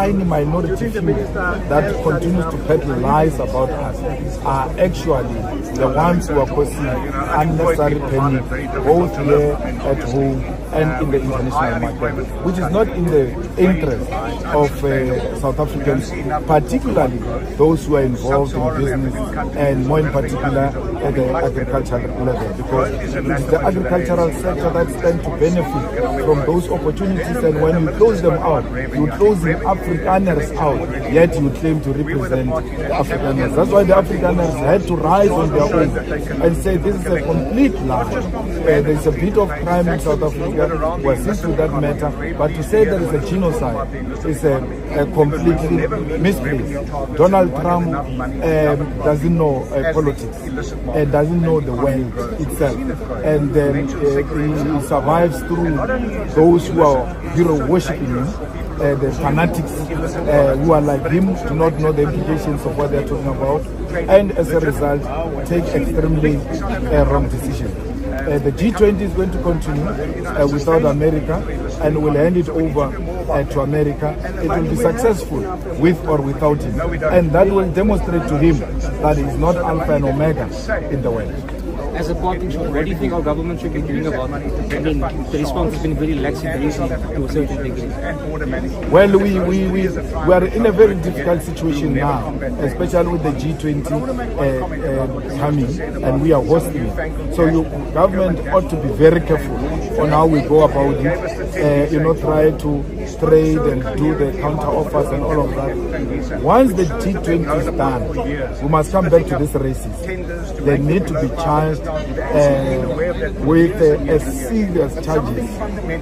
tiny minority few that continues to peddle lies about us are actually the ones who are causing unnecessary panic, both here at home and in the international market, which is not in the interest of South Africans, particularly those who are involved in business, and more in particular at the agricultural level, because it is the agricultural sector that stands to benefit from those opportunities, and when you close them out, you close the Afrikaners out, yet you claim to represent the Afrikaners. That's why the Afrikaners had to rise on their own and say this is a complete lie. There's a bit of crime in South Africa, we assist with that matter, but to say there is a genocide is a completely misplaced. Donald Trump doesn't know politics and doesn't know the world itself, and he survives through those who are hero worshipping him. The fanatics who are like him do not know the implications of what they're talking about, and as a result take extremely wrong decisions. The G20 is going to continue without America, and will hand it over to America. It will be successful with or without him, and that will demonstrate to him that he is not alpha and omega in the world. As a parting shot, what do you think our government should be doing about it? I mean, the response has been very lax in recently to a certain degree. Well, we are in a very difficult situation now, especially with the G20 coming, and we are hosting it. So your government ought to be very careful on how we go about it. Try to trade and do the counter offers and all of that. Once the G20 is done, we must come back to these races. They need to be charged with serious charges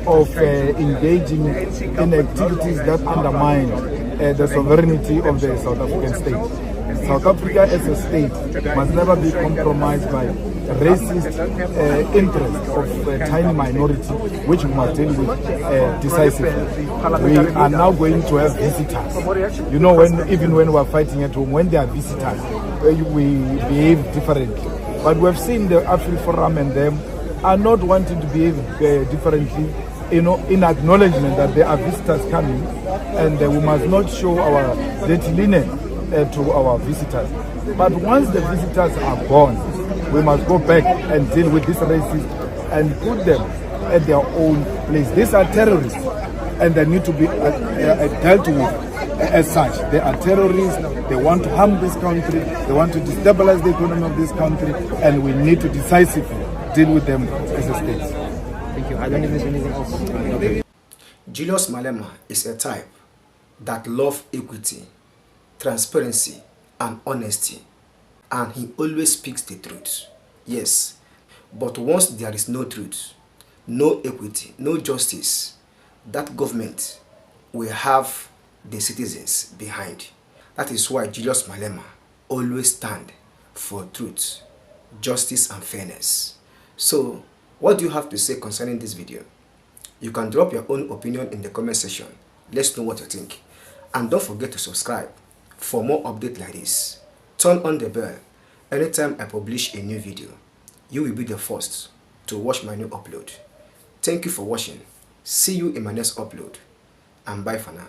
of engaging in activities that undermine the sovereignty of the South African state. South Africa as a state must never be compromised by racist interests of a tiny minority, which we must deal with decisively. We are now going to have visitors. Even when we are fighting at home, when there are visitors, we behave differently. But we have seen the AfriForum and them are not wanting to behave differently, in acknowledgement that there are visitors coming, and we must not show our dirty linen to our visitors. But once the visitors are gone, we must go back and deal with these racists and put them at their own place. These are terrorists, and they need to be dealt with as such. They are terrorists. They want to harm this country. They want to destabilize the economy of this country, and we need to decisively deal with them as a state. Thank you. I don't think there's anything else. Okay. Julius Malema is a type that loves equity, transparency, and honesty, and he always speaks the truth. Yes, but once there is no truth, no equity, no justice, that government will have the citizens behind. That is why Julius Malema always stand for truth, justice, and fairness. So, what do you have to say concerning this video? You can drop your own opinion in the comment section. Let's know what you think. And don't forget to subscribe for more updates like this. Turn on the bell. Anytime I publish a new video, you will be the first to watch my new upload. Thank you for watching. See you in my next upload. And bye for now.